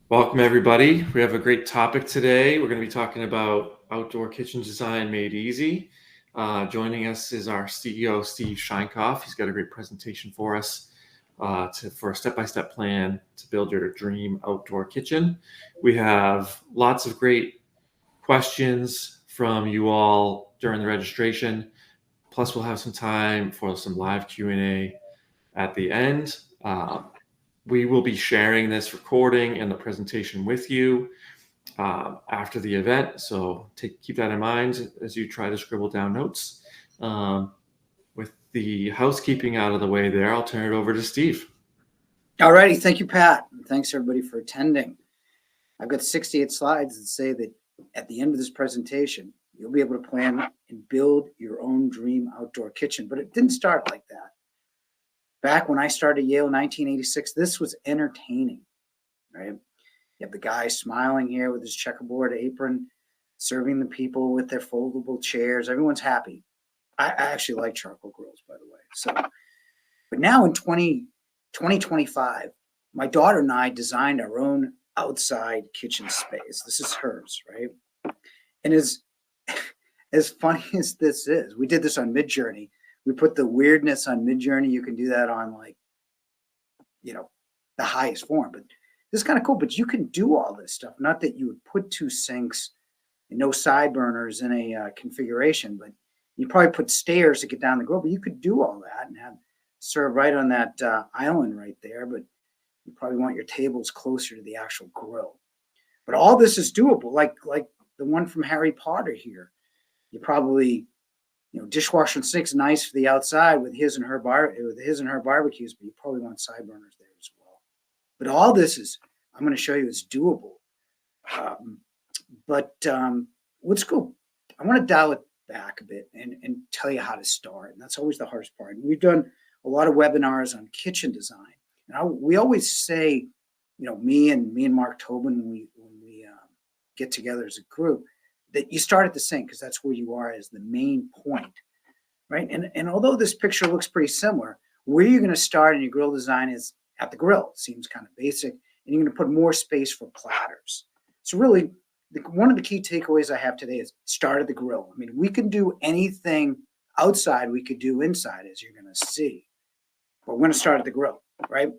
Welcome, everybody. We have a great topic today. We're going to be talking about outdoor kitchen design made easy. Joining us is our CEO, Steve Sheinkopf. He's got a great presentation for us for a step-by-step plan to build your dream outdoor kitchen. We have lots of great questions from you all during the registration. Plus, we'll have some time for some live Q&A at the end. We will be sharing this recording and the presentation with you after the event. So keep that in mind as you try to scribble down notes. With the housekeeping out of the way there, I'll turn it over to Steve. All righty. Thank you, Pat. And thanks, everybody, for attending. I've got 68 slides that say that at the end of this presentation, you'll be able to plan and build your own dream outdoor kitchen. But it didn't start like that. Back when I started Yale in 1986, this was entertaining, right? You have the guy smiling here with his checkerboard apron, serving the people with their foldable chairs. Everyone's happy. I actually like charcoal grills, by the way. So, but now in 2025, my daughter and I designed our own outside kitchen space. This is hers, right? And as funny as this is, we did this on Midjourney. We put the weirdness on Midjourney. You can do that on the highest form, but this is kind of cool. But you can do all this stuff. Not that you would put two sinks and no side burners in a configuration, but you probably put stairs to get down the grill. But you could do all that and serve right on that island right there. But you probably want your tables closer to the actual grill. But all this is doable, like the one from Harry Potter here. You probably dishwasher and sink's nice for the outside with his and her barbecues, but you probably want side burners there as well. But all this I'm going to show you is doable. Let's go. I want to dial it back a bit and tell you how to start. And that's always the hardest part. And we've done a lot of webinars on kitchen design. And we always say, me and Mark Tobin, when we get together as a group, that you start at the sink because that's where you are as the main point, right? And although this picture looks pretty similar, where you're going to start in your grill design is at the grill. It seems kind of basic, and you're going to put more space for platters. So really, one of the key takeaways I have today is start at the grill. I mean, we can do anything outside we could do inside, as you're going to see. But we're going to start at the grill, right?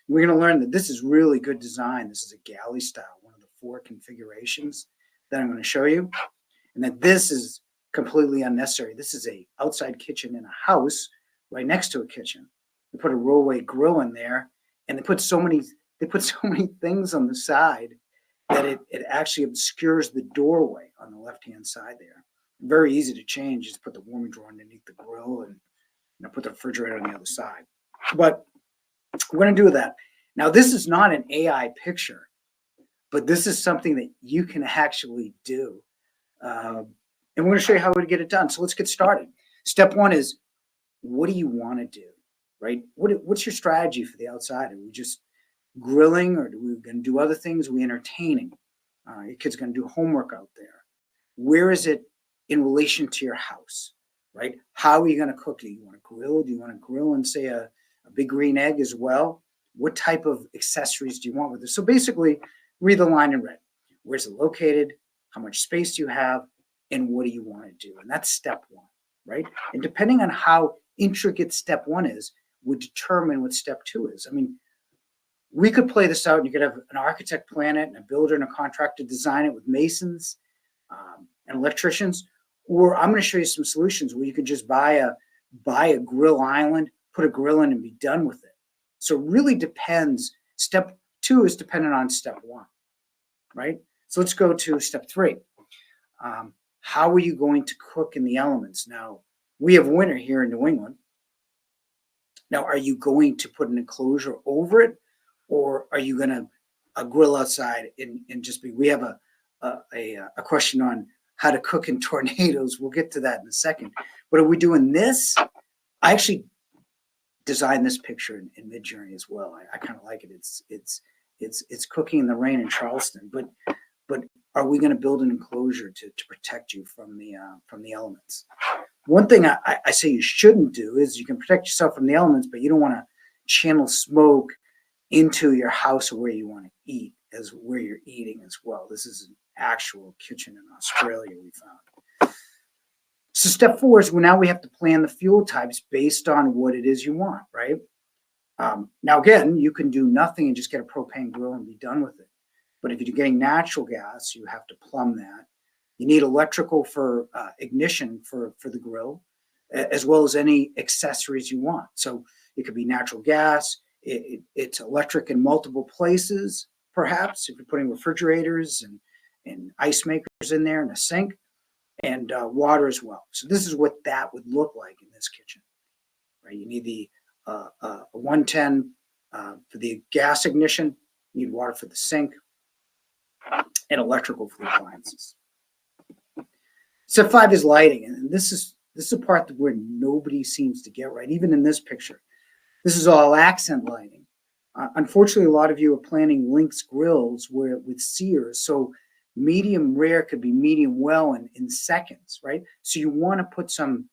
We're going to learn that this is really good design. This is a galley style, one of the 4 configurations that I'm going to show you, and that this is completely unnecessary. This is a outside kitchen in a house right next to a kitchen. They put a rollaway grill in there, and they put so many things on the side that it actually obscures the doorway on the left-hand side there. Very easy to change. Just put the warming drawer underneath the grill and put the refrigerator on the other side. But we're going to do that. Now, this is not an AI picture, but this is something that you can actually do. And we're going to show you how to get it done. So let's get started. Step 1 is, what do you want to do, right? What's your strategy for the outside? Are we just grilling, or are we going to do other things? Are we entertaining? Your kid's going to do homework out there. Where is it in relation to your house, right? How are you going to cook? Do you want to grill? Do you want to grill and say a big green egg as well? What type of accessories do you want with this? So basically, read the line in red. Where's it located? How much space do you have? And what do you want to do? And that's step 1, right? And depending on how intricate step 1 is, would determine what step 2 is. I mean, we could play this out, and you could have an architect plan it and a builder and a contractor design it with masons and electricians. Or I'm going to show you some solutions where you could just buy a grill island, put a grill in, and be done with it. So it really depends. Step 2 is dependent on step 1, right? So let's go to step 3. How are you going to cook in the elements? Now, we have winter here in New England. Now, are you going to put an enclosure over it, or are you going to grill outside and just be? We have a question on how to cook in tornadoes. We'll get to that in a second. But are we doing this? I actually designed this picture in Midjourney as well. I kind of like it. It's cooking in the rain in Charleston, but are we going to build an enclosure to protect you from the elements? One thing I say you shouldn't do is you can protect yourself from the elements, but you don't want to channel smoke into your house or where you want to eat as where you're eating as well. This is an actual kitchen in Australia we found. So step 4 is now we have to plan the fuel types based on what it is you want, right? Now, again, you can do nothing and just get a propane grill and be done with it. But if you're getting natural gas, you have to plumb that. You need electrical for ignition for the grill, as well as any accessories you want. So it could be natural gas. It's electric in multiple places, perhaps, if you're putting refrigerators and ice makers in there and a sink, and water as well. So this is what that would look like in this kitchen, right? You need the 110 for the gas ignition, you need water for the sink, and electrical for the appliances. Step 5 is lighting, and this is a part where nobody seems to get right, even in this picture. This is all accent lighting. Unfortunately, a lot of you are planning Lynx grills with sears, so medium rare could be medium well in seconds, right? So you want to put some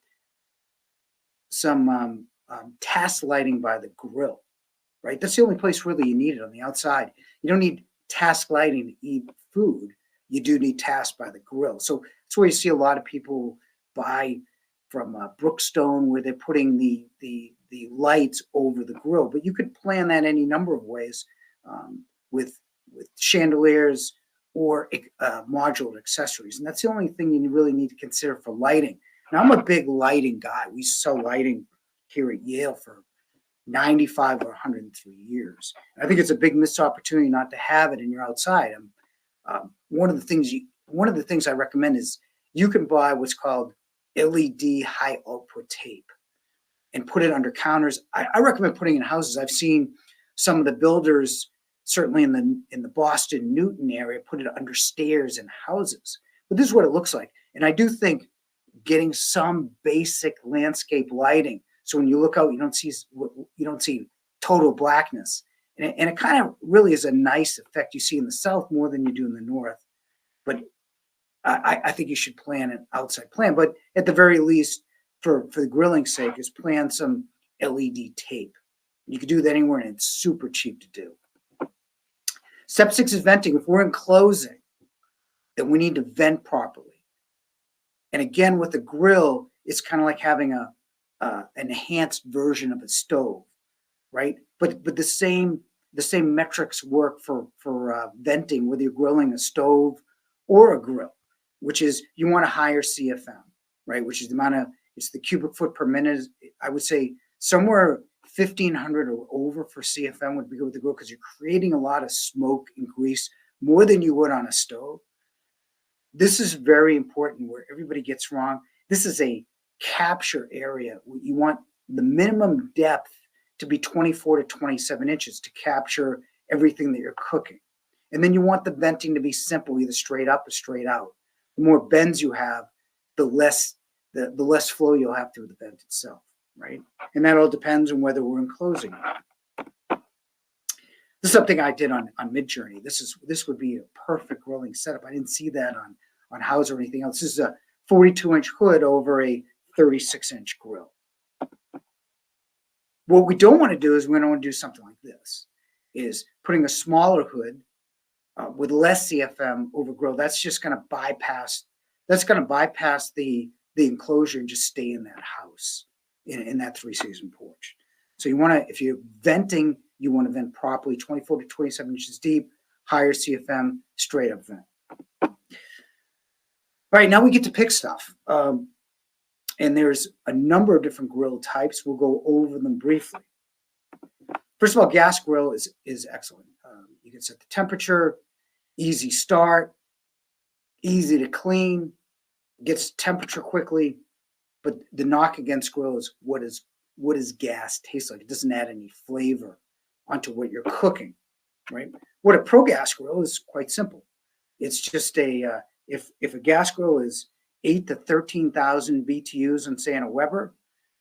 task lighting by the grill, right? That's the only place really you need it, on the outside. You don't need task lighting to eat food. You do need task by the grill. So that's where you see a lot of people buy from Brookstone, where they're putting the lights over the grill. But you could plan that any number of ways, with chandeliers or modular accessories. And that's the only thing you really need to consider for lighting. Now, I'm a big lighting guy. We sell lighting here at Yale for 95 or 103 years. I think it's a big missed opportunity not to have it in your outside. One of the things I recommend is you can buy what's called LED high output tape and put it under counters. I recommend putting it in houses. I've seen some of the builders, certainly in the Boston, Newton area, put it under stairs in houses. But this is what it looks like. And I do think getting some basic landscape lighting, so when you look out, you don't see total blackness. And it kind of really is a nice effect you see in the South more than you do in the North. But I think you should plan an outside plan. But at the very least, for the grilling sake, is plan some LED tape. You can do that anywhere, and it's super cheap to do. Step 6 is venting. If we're enclosing, then we need to vent properly. And again, with a grill, it's kind of like having an enhanced version of a stove, right? But the same metrics work for venting, whether you're grilling a stove or a grill, which is you want a higher CFM, right? Which is it's the cubic foot per minute. I would say somewhere 1,500 or over for CFM would be good with the grill, because you're creating a lot of smoke and grease, more than you would on a stove. This is very important, where everybody gets wrong. This is a capture area. You want the minimum depth to be 24 to 27 inches to capture everything that you're cooking. And then you want the venting to be simple, either straight up or straight out. The more bends you have, the less flow you'll have through the vent itself, right? And that all depends on whether we're enclosing. This is something I did on Midjourney. This would be a perfect grilling setup. I didn't see that on House or anything else. This is a 42-inch hood over a 36-inch grill. What we don't want to do is we don't want to do something like this, is putting a smaller hood with less CFM over grill. That's just going to bypass the enclosure and just stay in that house, in that 3-season porch. So you want to, if you're venting, you want to vent properly, 24 to 27 inches deep, higher CFM, straight up vent. All right, now we get to pick stuff. And there's a number of different grill types. We'll go over them briefly. First of all, gas grill is excellent. You can set the temperature, easy start, easy to clean, gets temperature quickly. But the knock against grill is what does gas taste like? It doesn't add any flavor onto what you're cooking, right? What a pro gas grill is quite simple. It's just if a gas grill is 8 to 13,000 BTUs on, say, on a Weber,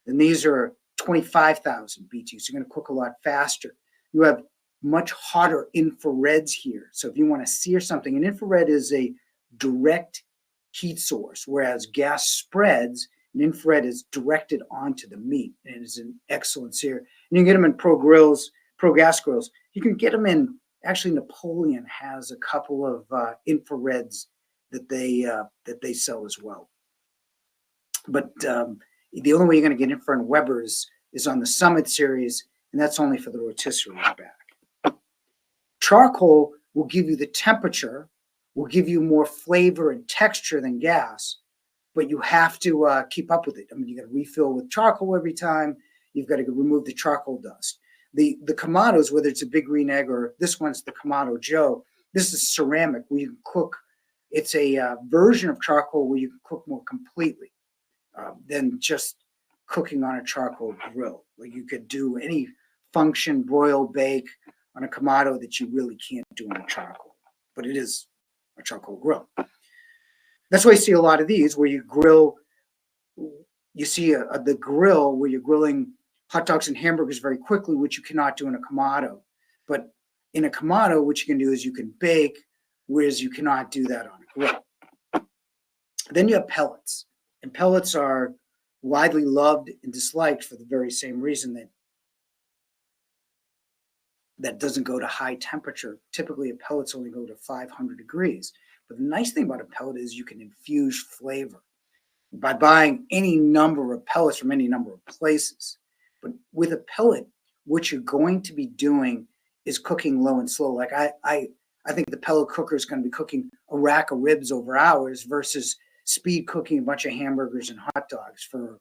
then these are 25,000 BTUs. You're going to cook a lot faster. You have much hotter infrareds here. So if you want to sear something, an infrared is a direct heat source, whereas gas spreads, an infrared is directed onto the meat, and it is an excellent sear. And you can get them in pro gas grills. You can get them in Actually, Napoleon has a couple of infrareds that they sell as well. But the only way you're going to get infrared Webers is on the Summit series, and that's only for the rotisserie back. Charcoal will give you the temperature, will give you more flavor and texture than gas, but you have to keep up with it. I mean, you got to refill with charcoal every time. You've got to remove the charcoal dust. The Kamados, whether it's a Big Green Egg or this one's the Kamado Joe, this is ceramic where you can cook. It's a version of charcoal where you can cook more completely than just cooking on a charcoal grill. Like you could do any function, broil, bake on a Kamado that you really can't do on a charcoal, but it is a charcoal grill. That's why you see a lot of these where you grill. You see the grill where you're grilling hot dogs and hamburgers very quickly, which you cannot do in a Kamado. But in a Kamado, what you can do is you can bake, whereas you cannot do that on a grill. Then you have pellets. And pellets are widely loved and disliked for the very same reason that doesn't go to high temperature. Typically, pellets only go to 500 degrees. But the nice thing about a pellet is you can infuse flavor by buying any number of pellets from any number of places. But with a pellet, what you're going to be doing is cooking low and slow. Like I think the pellet cooker is going to be cooking a rack of ribs over hours versus speed cooking a bunch of hamburgers and hot dogs for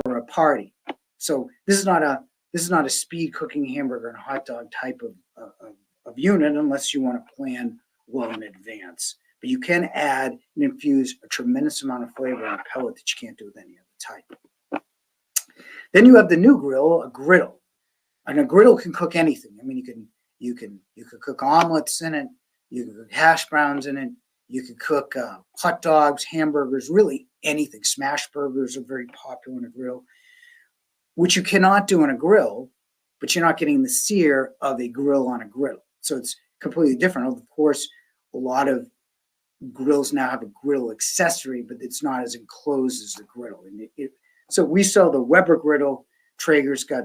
a party. So this is not a speed cooking hamburger and hot dog type of unit unless you want to plan well in advance. But you can add and infuse a tremendous amount of flavor on a pellet that you can't do with any other type. Then you have the new grill, a griddle. And a griddle can cook anything. I mean, you can cook omelets in it, you can cook hash browns in it, you can cook hot dogs, hamburgers, really anything. Smash burgers are very popular in a grill, which you cannot do in a grill, but you're not getting the sear of a grill on a griddle. So it's completely different. Of course, a lot of grills now have a griddle accessory, but it's not as enclosed as the griddle. And so we sell the Weber griddle. Traeger's got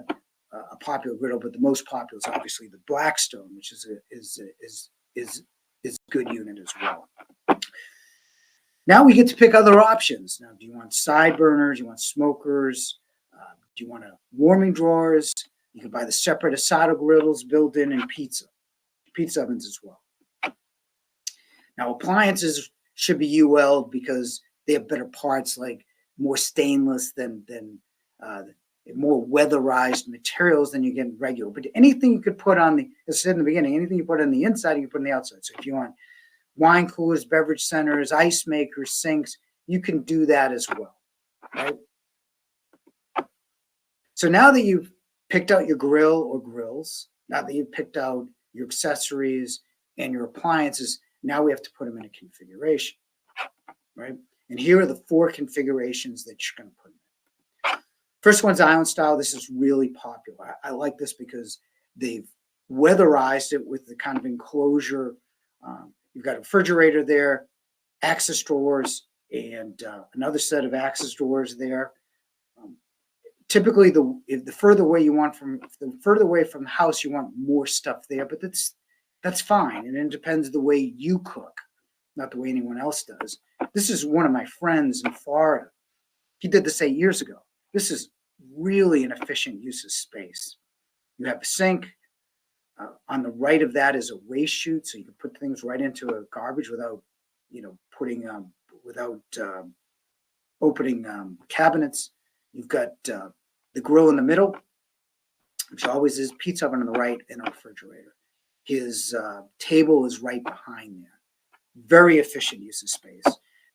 a popular griddle, but the most popular is obviously the Blackstone, which is a good unit as well. Now we get to pick other options. Now, do you want side burners? Do you want smokers? Do you want warming drawers? You can buy the separate Asado griddles built in pizza ovens as well. Now, appliances should be UL because they have better parts, like more stainless than more weatherized materials than you get in regular. But anything you could put on as I said in the beginning, anything you put on the inside, you can put on the outside. So if you want wine coolers, beverage centers, ice makers, sinks, you can do that as well, right? So now that you've picked out your grill or grills, now that you've picked out your accessories and your appliances, now we have to put them in a configuration, right? And here are the 4 configurations that you're going to put in. First one's island style. This is really popular. I like this because they've weatherized it with the kind of enclosure. You've got a refrigerator there, access drawers, and another set of access drawers there. Typically, the further away from the house, you want more stuff there, but that's fine. And it depends the way you cook, not the way anyone else does. This is one of my friends in Florida. He did this 8 years ago. This is really an efficient use of space. You have a sink. On the right of that is a waste chute, so you can put things right into a garbage without opening cabinets. You've got the grill in the middle, which always is, pizza oven on the right, and a refrigerator. His table is right behind there. Very efficient use of space.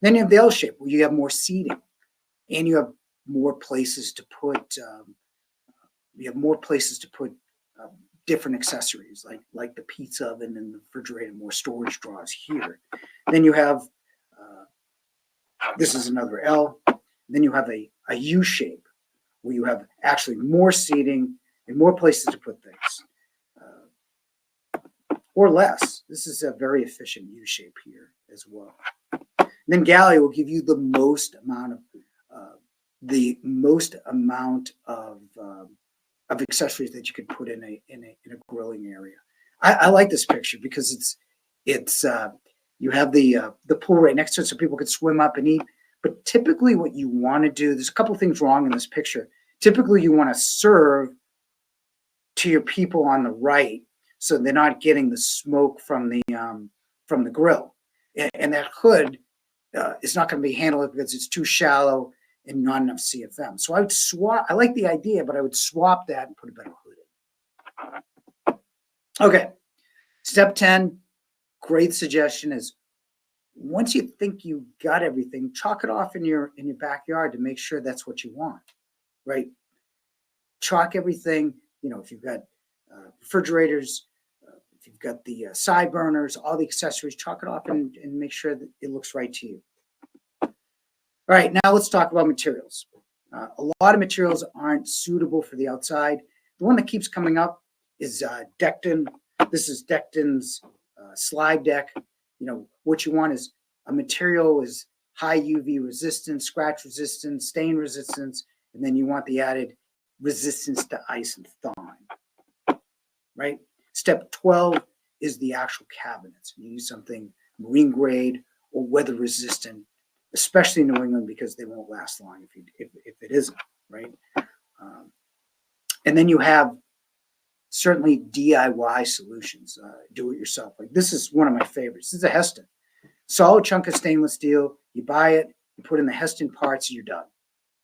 Then you have the L shape, where you have more seating, and you have more places to put. Different accessories like the pizza oven and the refrigerator, more storage drawers here. Then you have this is another L. Then you have a U shape where you have actually more seating and more places to put things, or less. This is a very efficient U shape here as well. And then galley will give you the most amount of accessories that you could put in a grilling area. I like this picture because it's you have the pool right next to it so people could swim up and eat. But typically what you want to do, there's a couple of things wrong in this picture. Typically you want to serve to your people on the right so they're not getting the smoke from the grill. And that hood is not going to be handled because it's too shallow and not enough CFM. So I would swap. I like the idea, but I would swap that and put a better hood in. Okay. Step 10, great suggestion is once you think you got everything, chalk it off in your backyard to make sure that's what you want, right? Chalk everything, if you've got refrigerators, if you've got the side burners, all the accessories, chalk it off and make sure that it looks right to you. All right, now let's talk about materials. A lot of materials aren't suitable for the outside. The one that keeps coming up is Decton. This is Decton's slide deck. What you want is a material is high UV resistance, scratch resistance, stain resistance, and then you want the added resistance to ice and thawing, right? Step 12 is the actual cabinets. You use something marine grade or weather resistant, especially in New England because they won't last long if it isn't, right? And then you have certainly DIY solutions, do it yourself. Like this is one of my favorites. This is a Heston. Solid chunk of stainless steel. You buy it, you put in the Heston parts, and you're done,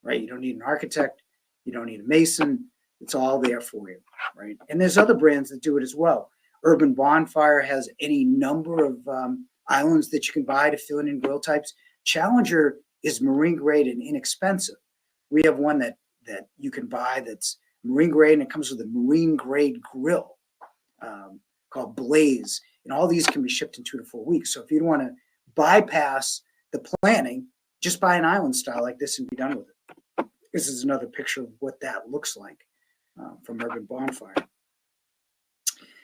right? You don't need an architect. You don't need a mason. It's all there for you, right? And there's other brands that do it as well. Urban Bonfire has any number of islands that you can buy to fill in grill types. Challenger is marine grade and inexpensive. We have one that you can buy that's marine grade, and it comes with a marine grade grill called Blaze. And all these can be shipped in 2 to 4 weeks. So if you don't want to bypass the planning, just buy an island style like this and be done with it. This is another picture of what that looks like from Urban Bonfire.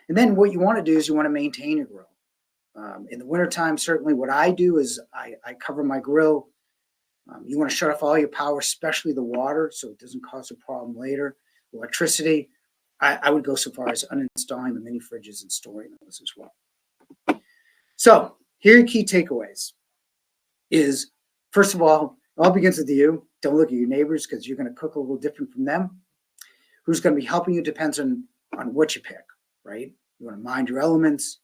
And then what you want to do is you want to maintain your grill. In the wintertime, certainly what I do is I cover my grill. You want to shut off all your power, especially the water, so it doesn't cause a problem later. Electricity, I would go so far as uninstalling the mini fridges and storing those as well. So here are your key takeaways is, first of all, it all begins with you. Don't look at your neighbors because you're going to cook a little different from them. Who's going to be helping you depends on what you pick, right? You want to mind your elements.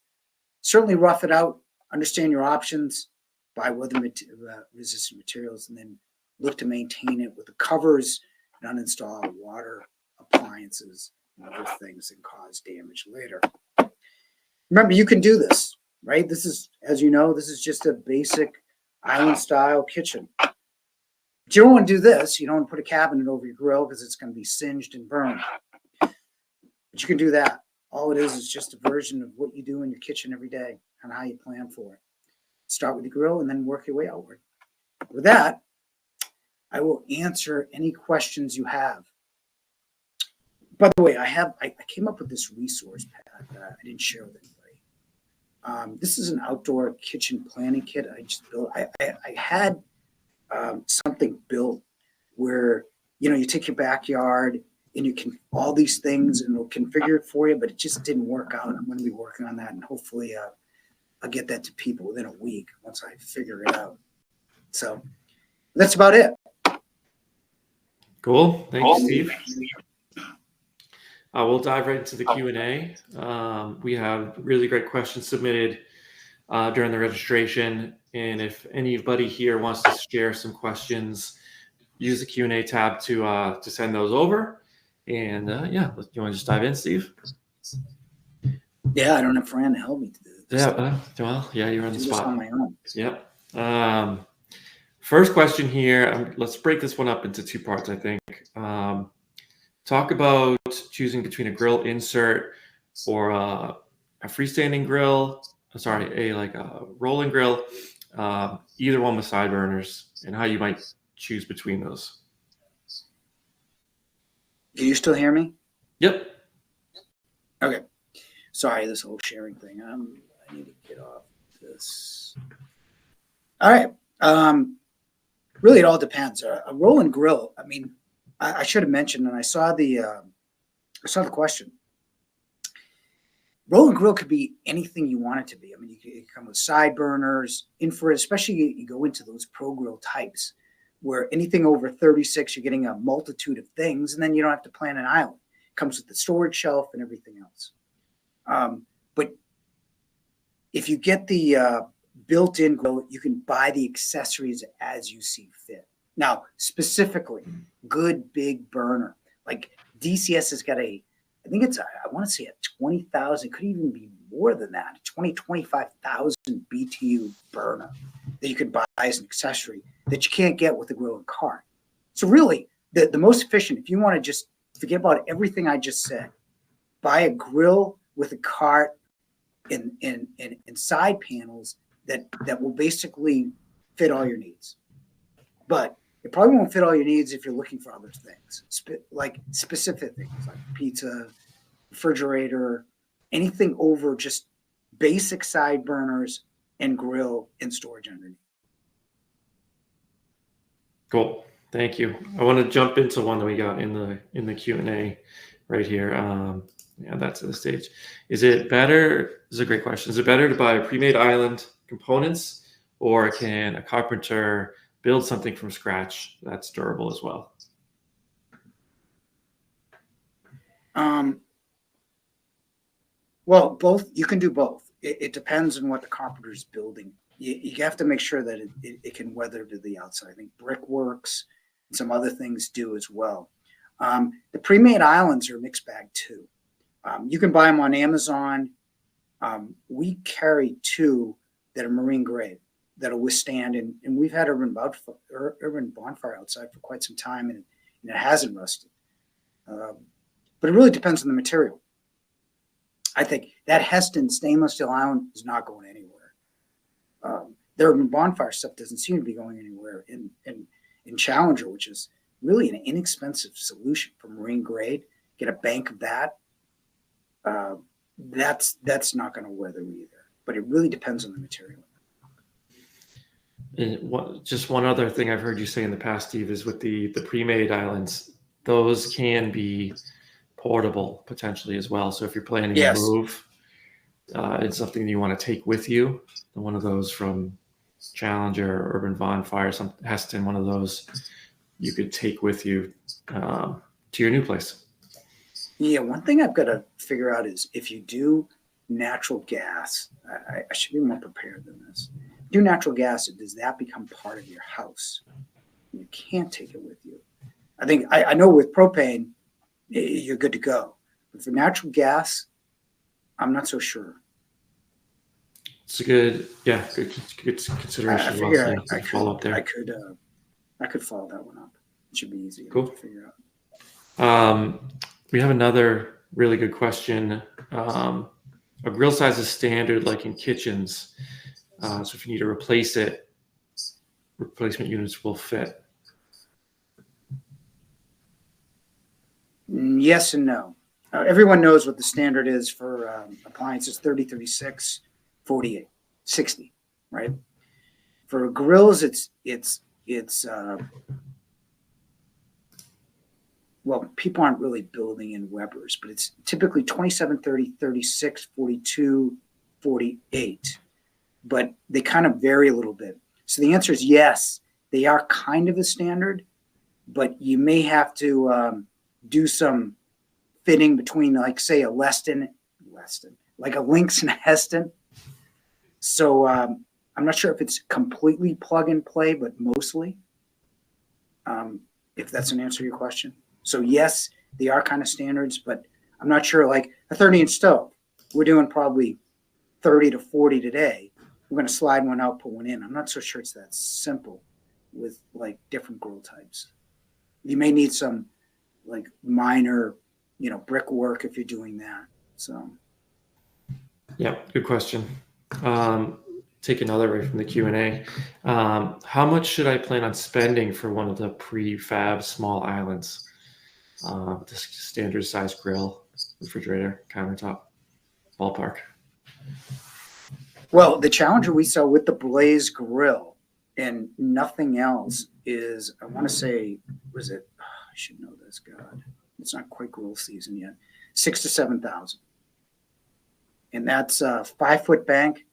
Certainly rough it out, understand your options, buy weather-resistant materials, and then look to maintain it with the covers and uninstall water appliances and other things that cause damage later. Remember, you can do this, right? This is, as you know, this is just a basic island-style kitchen. But you don't want to do this. You don't want to put a cabinet over your grill because it's going to be singed and burned. But you can do that. All it is just a version of what you do in your kitchen every day and how you plan for it. Start with the grill and then work your way outward. With that, I will answer any questions you have. By the way, I came up with this resource pad that I didn't share with anybody. This is an outdoor kitchen planning kit I just built. I had something built where, you take your backyard and you can all these things and it'll configure it for you, but it just didn't work out. I'm going to be working on that and hopefully I'll get that to people within a week once I figure it out. So that's about it. Cool. Thank you, Steve. We'll dive right into the Q&A. We have really great questions submitted during the registration. And if anybody here wants to share some questions, use the Q&A tab to send those over. And yeah, you want to just dive in, Steve? Yeah, I don't have Fran to help me to do this. Yeah, you're on the spot. On my own. Yep. First question here. Let's break this one up into 2 parts, I think. Talk about choosing between a grill insert or a freestanding grill. A rolling grill. Either one with side burners, and how you might choose between those. Can you still hear me? Yep. Okay. Sorry, this whole sharing thing. I need to get off this. All right. Really, it all depends. A rolling grill. I mean, I should have mentioned, and I saw the question. Roll and grill could be anything you want it to be. I mean, it can come with side burners, infrared, especially you go into those pro grill types where anything over 36, you're getting a multitude of things, and then you don't have to plan an island. It comes with the storage shelf and everything else. But if you get the built-in grill, you can buy the accessories as you see fit. Now, specifically, good big burner. Like DCS has got I think it's, I want to say a 20,000, could even be more than that, 25,000 BTU burner that you could buy as an accessory that you can't get with a grill and cart. So really, the most efficient, if you want to just forget about everything I just said, buy a grill with a cart and side panels that will basically fit all your needs. But it probably won't fit all your needs if you're looking for other things, like specific things like pizza, refrigerator, anything over just basic side burners and grill and storage underneath. Cool. Thank you. I want to jump into one that we got in the Q&A right here. Yeah, that's the stage. Is it better? This is a great question. Is it better to buy pre-made island components, or can a carpenter build something from scratch that's durable as well? Well, both. You can do both. It depends on what the carpenter is building. You have to make sure that it can weather to the outside. I think brickworks and some other things do as well. The pre-made islands are a mixed bag too. You can buy them on Amazon. We carry two that are marine grade that'll withstand, and we've had urban bonfire outside for quite some time, and it hasn't rusted. But it really depends on the material. I think that Heston stainless steel island is not going anywhere. The urban bonfire stuff doesn't seem to be going anywhere in Challenger, which is really an inexpensive solution for marine grade. Get a bank of that. That's not going to weather either. But it really depends on the material. And just one other thing I've heard you say in the past, Steve, is with the pre-made islands, those can be portable potentially as well. So if you're planning a move, it's something you want to take with you. One of those from Challenger, Urban Bonfire, some Heston, one of those you could take with you to your new place. Yeah, one thing I've got to figure out is if you do natural gas, I should be more prepared than this. Do natural gas, does that become part of your house? You can't take it with you. I think I know with propane, you're good to go. But for natural gas, I'm not so sure. It's a good consideration. I figure I follow up there. I could follow that one up. It should be easy to figure out. We have another really good question. A grill size is standard, like in kitchens. So if you need to replace it, replacement units will fit. Yes and no. Everyone knows what the standard is for appliances: 30, 36, 48, 60, right? For grills, it's well, people aren't really building in Webers, but it's typically 27, 30, 36, 42, 48. But they kind of vary a little bit. So the answer is yes, they are kind of the standard, but you may have to do some fitting between, like, say, a Leston, like a Lynx and a Heston. So I'm not sure if it's completely plug and play, but mostly, if that's an answer to your question. So yes, they are kind of standards, but I'm not sure, like a 30-inch stove, we're doing probably 30 to 40 today. We're going to slide one out, put one in. I'm not so sure it's that simple with like different grill types. You may need some like minor, brickwork if you're doing that. So. Yeah, good question. Take another right from the Q&A. How much should I plan on spending for one of the prefab small islands? The standard size grill, refrigerator, countertop, ballpark. Well, the Challenger we sell with the Blaze grill and nothing else is, I want to say, was it? Oh, I should know this. God, it's not quite grill season yet. 6,000 to 7,000. and that's a 5-foot bank.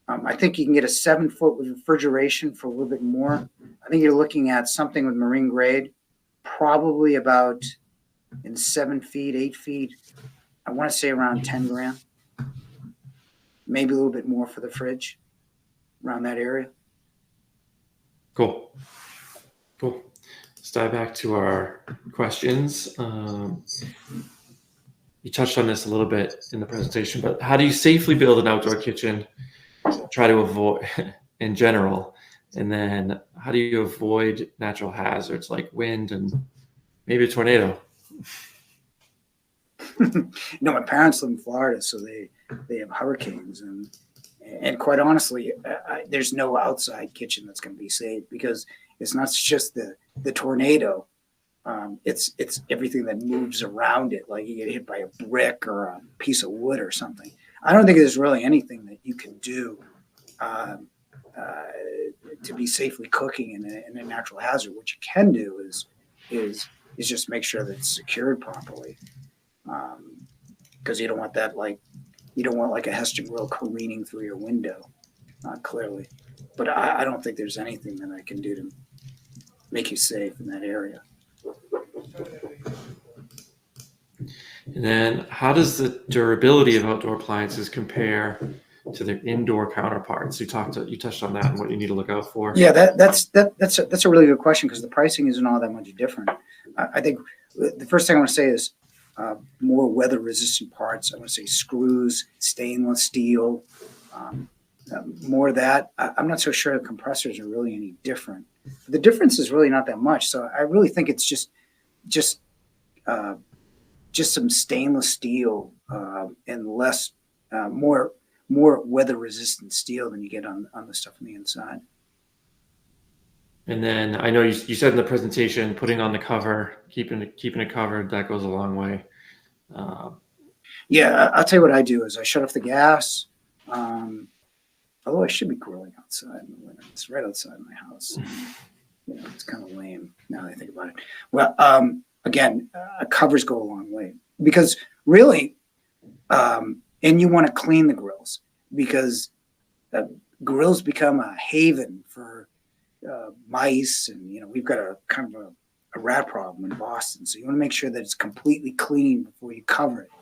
I think you can get a 7-foot with refrigeration for a little bit more. I think you're looking at something with marine grade, probably about in 7 feet, 8 feet. I want to say around 10 grand, maybe a little bit more for the fridge, around that area. Cool. Let's dive back to our questions. You touched on this a little bit in the presentation, but how do you safely build an outdoor kitchen? Try to avoid, in general, and then how do you avoid natural hazards like wind and maybe a tornado? My parents live in Florida, so they have hurricanes, and quite honestly, there's no outside kitchen that's going to be safe, because it's not just the tornado. It's everything that moves around it, like you get hit by a brick or a piece of wood or something. I don't think there's really anything that you can do to be safely cooking in a natural hazard. What you can do is just make sure that it's secured properly, because you don't want that, you don't want like a Heston grill careening through your window, clearly. But I don't think there's anything that I can do to make you safe in that area. And then how does the durability of outdoor appliances compare to their indoor counterparts? You touched on that and what you need to look out for. Yeah, that's a really good question, because the pricing isn't all that much different. I think the first thing I want to say is more weather resistant parts. I want to say screws, stainless steel, more of that. I'm not so sure the compressors are really any different. The difference is really not that much. So I really think it's just some stainless steel and less more weather resistant steel than you get on the stuff on the inside. And then I know you said in the presentation, putting on the cover, keeping it covered, that goes a long way. Yeah, I'll tell you what I do is I shut off the gas. Although I should be grilling outside in the winter. It's right outside my house. It's kind of lame now that I think about it. Well, again, covers go a long way, because really, and you want to clean the grills, because grills become a haven for mice, and we've got a kind of a rat problem in Boston. So you want to make sure that it's completely clean before you cover it,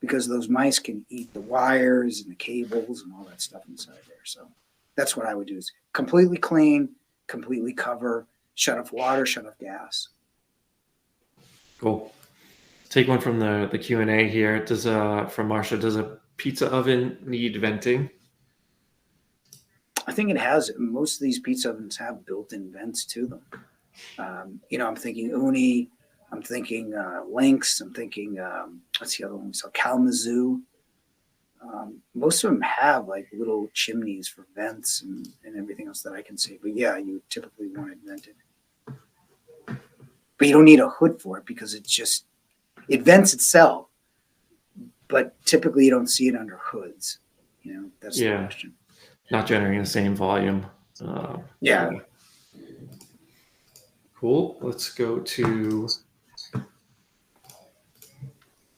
because those mice can eat the wires and the cables and all that stuff inside there. So that's what I would do: is completely clean, completely cover, shut off water, shut off gas. Cool. Take one from the Q&A here. From Marsha, does a pizza oven need venting? I think it has. Most of these pizza ovens have built-in vents to them. I'm thinking Uni, I'm thinking Lynx, I'm thinking what's the other one? So Kalamazoo. Most of them have like little chimneys for vents and everything else that I can see. But yeah, you typically want it vented. But you don't need a hood for it, because it vents itself. But typically you don't see it under hoods. That's the question. Not generating the same volume. Yeah. Cool. Let's go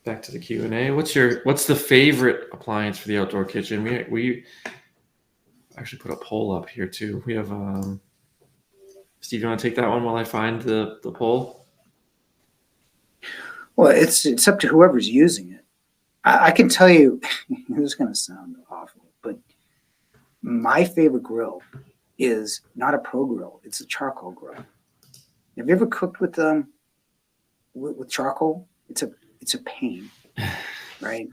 back to the Q&A. What's the favorite appliance for the outdoor kitchen? We actually put a poll up here too. We have Steve, you want to take that one while I find the poll? Well, it's up to whoever's using it. I can tell you, this is going to sound awful, but my favorite grill is not a Pro grill. It's a charcoal grill. Have you ever cooked with charcoal? It's a pain, right?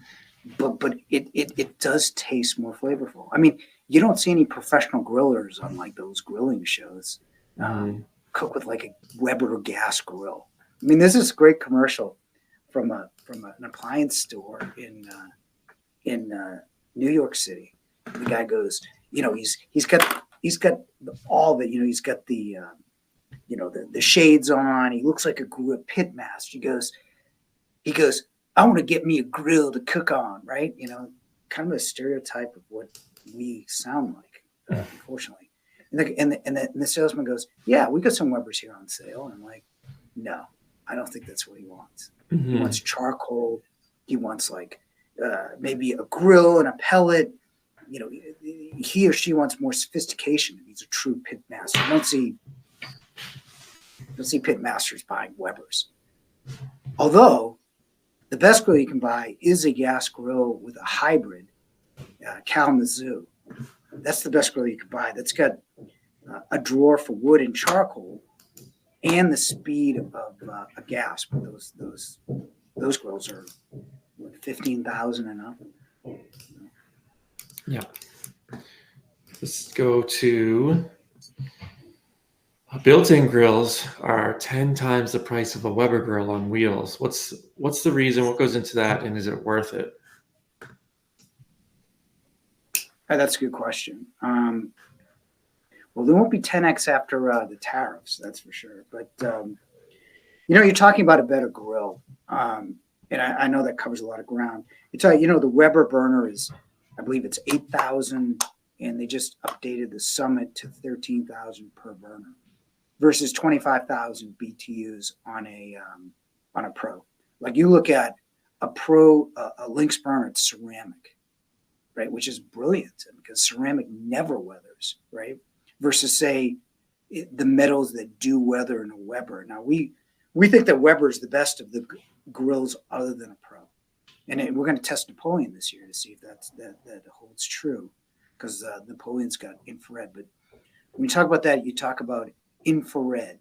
But it does taste more flavorful. I mean, you don't see any professional grillers on like those grilling shows cook with like a Weber gas grill. I mean, there's this great commercial from an appliance store in New York City. The guy goes, he's got all the, he's got the the shades on. He looks like a pit master. He goes, I want to get me a grill to cook on, right? Kind of a stereotype of what we sound like, unfortunately. And the salesman goes, yeah, we got some Webers here on sale. And I'm like, no, I don't think that's what he wants. Mm-hmm. He wants charcoal. He wants like maybe a grill and a pellet. You know, he or she wants more sophistication. He's a true pit master. You don't see pit masters buying Weber's. Although the best grill you can buy is a gas grill with a hybrid Kalamazoo. That's the best grill you can buy. That's got a drawer for wood and charcoal, and the speed of a gas. But those grills are 15,000 and up. Yeah. Let's go to built-in grills are 10 times the price of a Weber grill on wheels. What's the reason? What goes into that, and is it worth it? That's a good question. Well, there won't be 10x after the tariffs, that's for sure. But you're talking about a better grill, and I know that covers a lot of ground. The Weber burner is, I believe it's 8,000, and they just updated the Summit to 13,000 per burner, versus 25,000 BTUs on a Pro. Like you look at a Pro, a Lynx burner, it's ceramic, right? Which is brilliant because ceramic never weathers, right? Versus say the metals that do weather in a Weber. Now we think that Weber is the best of the grills other than a Pro, and we're going to test Napoleon this year to see if that holds true, because Napoleon's got infrared. But when you talk about that, you talk about infrared,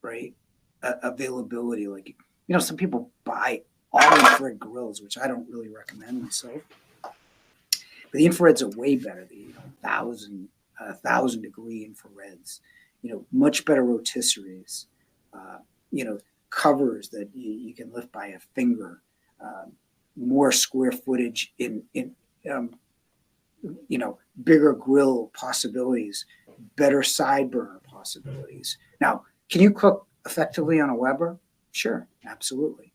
right? Availability. Like, some people buy all infrared grills, which I don't really recommend myself. But the infrareds are way better. The 1,000 degree infrareds, much better rotisseries, covers that you can lift by a finger, more square footage in bigger grill possibilities, better side burner possibilities. Now, can you cook effectively on a Weber? Sure, absolutely.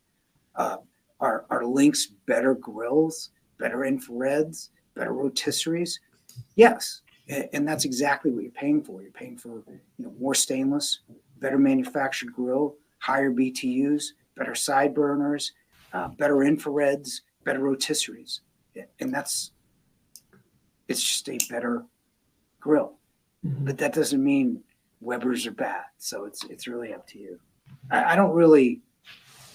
Are Lynx better grills, better infrareds, better rotisseries? Yes. And that's exactly what you're paying for. You're paying for more stainless, better manufactured grill, higher BTUs, better side burners, better infrareds, better rotisseries. And it's just a better grill. Mm-hmm. But that doesn't mean Weber's are bad. So it's really up to you. I don't really,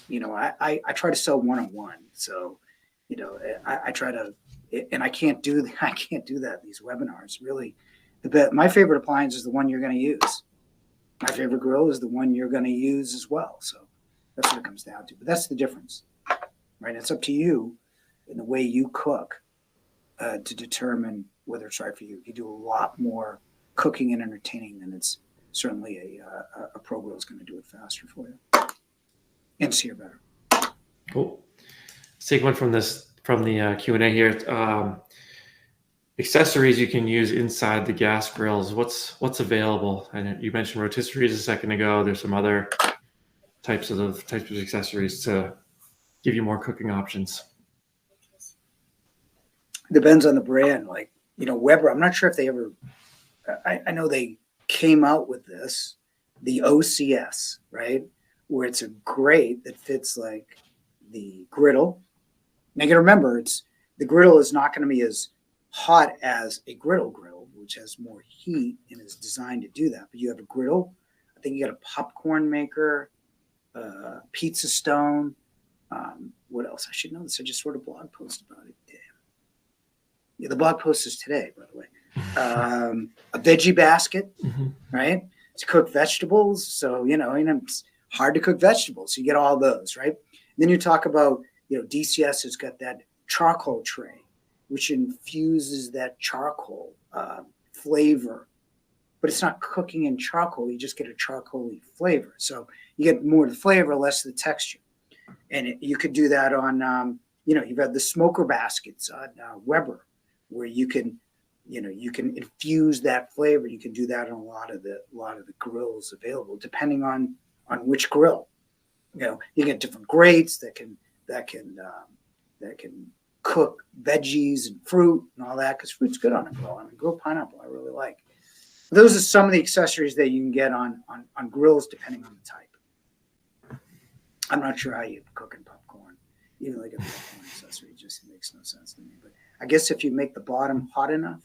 I try to sell one-on-one. So, I try to, and I can't do that in these webinars. Really, my favorite appliance is the one you're going to use. My favorite grill is the one you're going to use as well. So that's what it comes down to. But that's the difference, right? It's up to you in the way you cook to determine whether it's right for you. If you do a lot more cooking and entertaining, then it's certainly a Pro grill is going to do it faster for you and see it better. Cool. Let's take one from the Q&A here. Accessories you can use inside the gas grills. What's available? And you mentioned rotisseries a second ago. There's some other types of accessories to give you more cooking options. Depends on the brand. Like, Weber, I'm not sure if they ever, I know they came out with this, the OCS, right? Where it's a grate that fits like the griddle. Now you got to remember, the griddle is not going to be as hot as a griddle, which has more heat and is designed to do that. But you have a griddle. I think you got a popcorn maker, pizza stone. What else? I should know this. I just wrote a blog post about it. Damn. Yeah, the blog post is today, by the way. A veggie basket, mm-hmm. right? To cook vegetables. So, it's hard to cook vegetables. So you get all those, right? And then you talk about, DCS has got that charcoal tray, which infuses that charcoal flavor. But it's not cooking in charcoal. You just get a charcoaly flavor. So you get more of the flavor, less of the texture. And you could do that on, you've got the smoker baskets on Weber, where you can infuse that flavor. You can do that on a lot of the grills available, depending on which grill. You get different grates that can cook veggies and fruit and all that, because fruit's good on a grill. Grilled pineapple I really like. Those are some of the accessories that you can get on grills, depending on the type. I'm not sure how you cook in popcorn, even like a popcorn accessory. obviously makes no sense to me. But I guess if you make the bottom hot enough,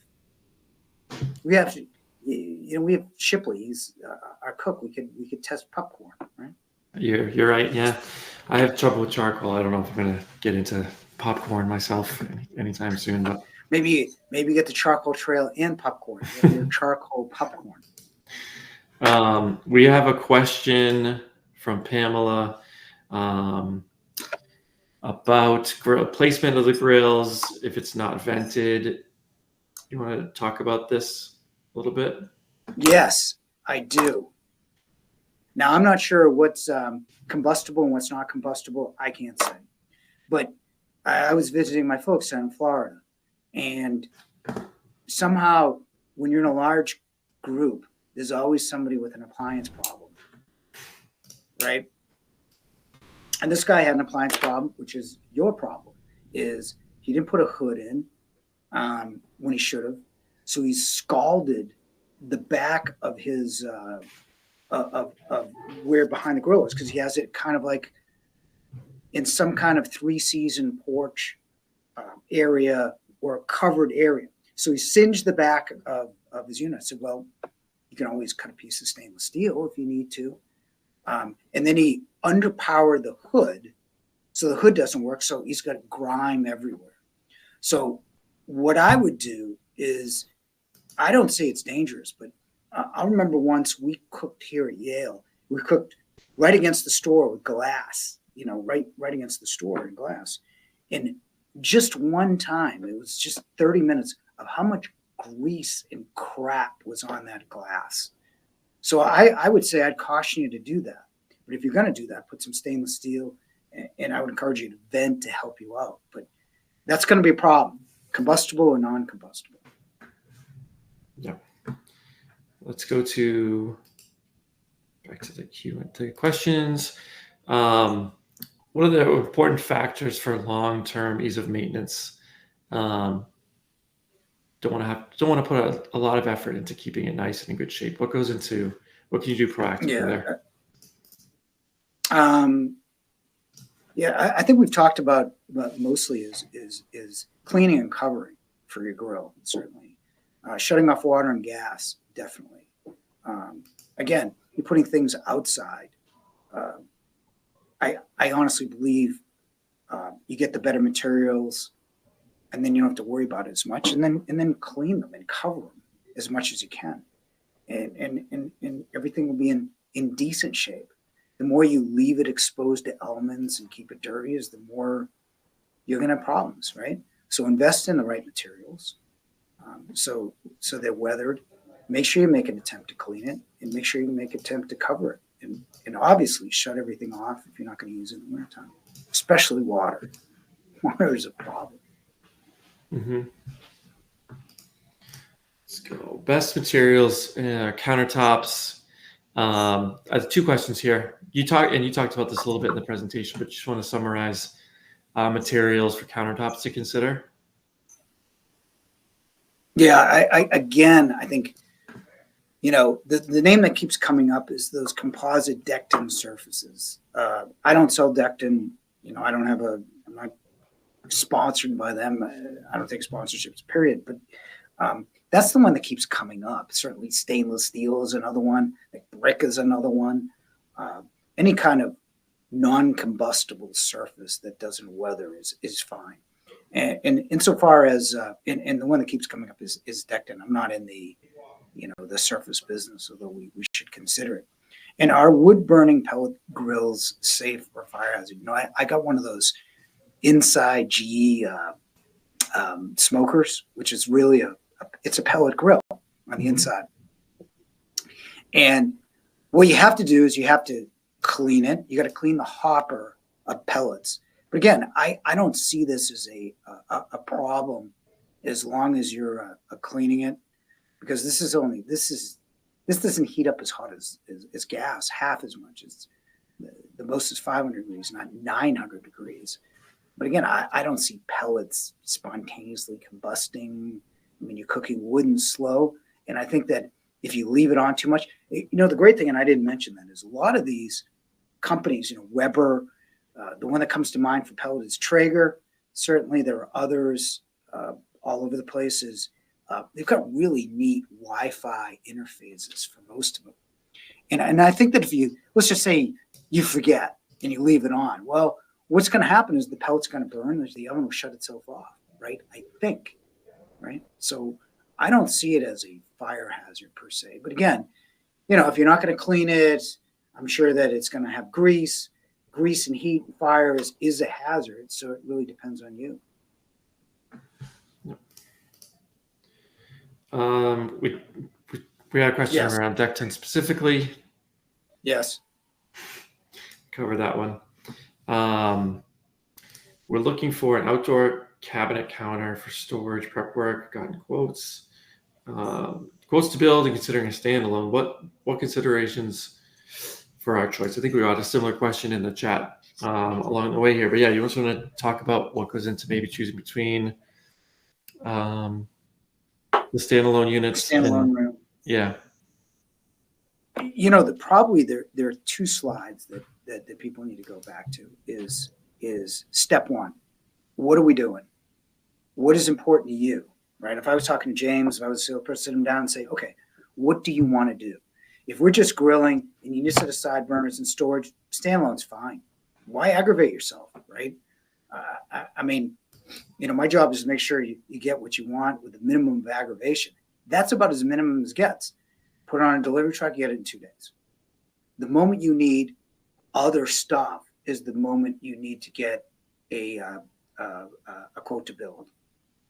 we have to, we have Shipley. He's our cook. We could test popcorn, right? You're right. Yeah, I have trouble with charcoal. I don't know if I'm gonna get into popcorn myself anytime soon, but Maybe get the charcoal trail and popcorn. Get your charcoal popcorn. We have a question from Pamela about placement of the grills if it's not vented. You want to talk about this a little bit? Yes, I do. Now, I'm not sure what's combustible and what's not combustible. I can't say. But I was visiting my folks down in Florida, and somehow when you're in a large group, there's always somebody with an appliance problem, right? And this guy had an appliance problem, which is your problem, is he didn't put a hood in when he should have. So he scalded the back of his of where behind the grill is, because he has it kind of like in some kind of 3-season porch area or a covered area. So he singed the back of his unit. I said, well, you can always cut a piece of stainless steel if you need to. And then he underpowered the hood, so the hood doesn't work. So he's got grime everywhere. So what I would do is, I don't say it's dangerous, but I remember once we cooked here at Yale. We cooked right against the store with glass, right against the store in glass. And just one time, it was just 30 minutes of how much grease and crap was on that glass. So I would say I'd caution you to do that. But if you're going to do that, put some stainless steel, and I would encourage you to vent to help you out. But that's going to be a problem, combustible or non-combustible. Yeah. Let's go back to the Q&A questions. What are the important factors for long-term ease of maintenance? Don't want to put a lot of effort into keeping it nice and in good shape. What can you do proactively there? I think we've talked about mostly is cleaning and covering for your grill, certainly. Shutting off water and gas, definitely. Again, you're putting things outside. I honestly believe you get the better materials, and then you don't have to worry about it as much, and then clean them and cover them as much as you can, and everything will be in decent shape. The more you leave it exposed to elements and keep it dirty, is the more you're going to have problems, right? So invest in the right materials, so they're weathered. Make sure you make an attempt to clean it, and make sure you make an attempt to cover it, and obviously shut everything off if you're not going to use it in the wintertime, especially water. Water is a problem. Mm-hmm. Let's go. Best materials, countertops. I have 2 questions here. You talked about this a little bit in the presentation, but just want to summarize materials for countertops to consider. Yeah, I think, the name that keeps coming up is those composite decked-in surfaces. I don't sell decked-in. I'm not sponsored by them. I don't take sponsorships, period. But that's the one that keeps coming up. Certainly stainless steel is another one. Like brick is another one. Any kind of non-combustible surface that doesn't weather is fine. And insofar as and the one that keeps coming up is decked-in. I'm not in the the surface business, although we should consider it. And are wood burning pellet grills safe or fire hazard? I got one of those inside GE smokers, which is really it's a pellet grill on the inside. And what you have to do is you have to clean it. You got to clean the hopper of pellets. But again, I don't see this as a problem as long as you're cleaning it, because this doesn't heat up as hot as gas, half as much. It's the most is 500 degrees, not 900 degrees. But again, I don't see pellets spontaneously combusting. I mean, you're cooking wood and slow. And I think that if you leave it on too much, the great thing, and I didn't mention that, is a lot of these companies, Weber, the one that comes to mind for pellet is Traeger. Certainly, there are others all over the places. They've got really neat Wi-Fi interfaces for most of them. And I think that if let's just say you forget and you leave it on, well, what's going to happen is the pellet's going to burn, the oven will shut itself off, right? I think, right? So I don't see it as a fire hazard per se. But again, if you're not going to clean it, I'm sure that it's going to have grease. Grease and heat and fire is a hazard. So it really depends on you. We had a question Yes. around deck tent specifically. Yes. Cover that one. We're looking for an outdoor cabinet counter for storage prep work. Gotten quotes. Quotes to build and considering a standalone. What considerations for our choice? I think we got a similar question in the chat along the way here. But yeah, you also want to talk about what goes into maybe choosing between the standalone units. Standalone room. Yeah. Probably there are two slides that people need to go back to is step one. What are we doing? What is important to you, right? If I was talking to James, if I was to sit him down and say, okay, what do you want to do? If we're just grilling and you just set aside burners and storage, standalone's fine. Why aggravate yourself, right? My job is to make sure you get what you want with the minimum of aggravation. That's about as minimum as gets. Put it on a delivery truck, you get it in 2 days. The moment you need other stuff is the moment you need to get a quote to build,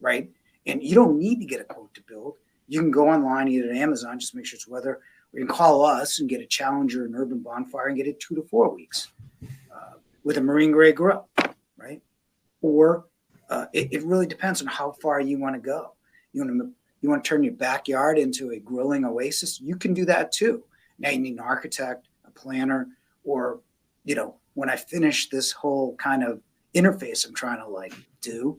right? And you don't need to get a quote to build. You can go online, either at Amazon, just make sure it's weather, or you can call us and get a Challenger, an Urban Bonfire, and get it 2 to 4 weeks with a marine grade grill, right? Or it really depends on how far you want to go. You want to turn your backyard into a grilling oasis? You can do that too. Now you need an architect, a planner, or, when I finish this whole kind of interface I'm trying to do,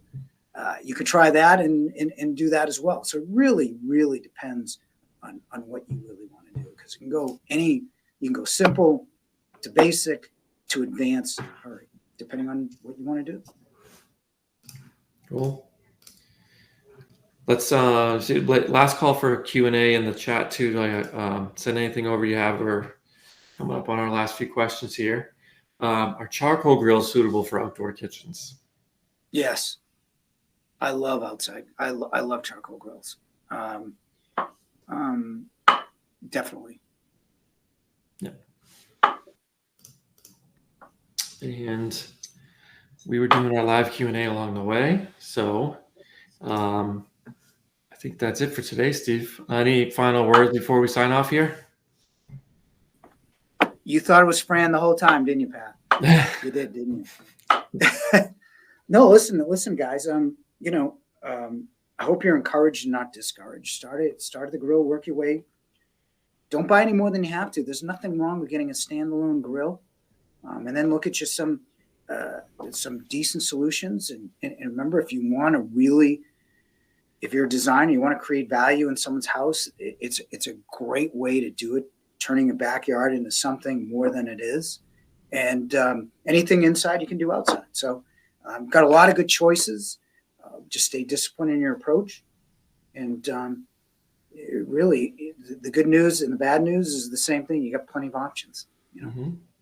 you could try that and do that as well. So it really, really depends on what you really want to do, because you can go simple to basic to advanced in a hurry, depending on what you want to do. Cool. Let's see, last call for Q&A in the chat too. Send anything over you have, or coming up on our last few questions here. Are charcoal grills suitable for outdoor kitchens? Yes. I love outside. I love charcoal grills. Definitely. Yeah. And we were doing our live Q&A along the way. So I think that's it for today, Steve. Any final words before we sign off here? You thought it was Fran the whole time, didn't you, Pat? You did, didn't you? No, listen, guys. I hope you're encouraged and not discouraged. Start at the grill, work your way. Don't buy any more than you have to. There's nothing wrong with getting a standalone grill, and then look at just some decent solutions. And remember, if you want to really, if you're a designer, you want to create value in someone's house, it's a great way to do it, turning a backyard into something more than it is. And anything inside you can do outside. So got a lot of good choices. Just stay disciplined in your approach. And really, the good news and the bad news is the same thing. You got plenty of options. Mm-hmm.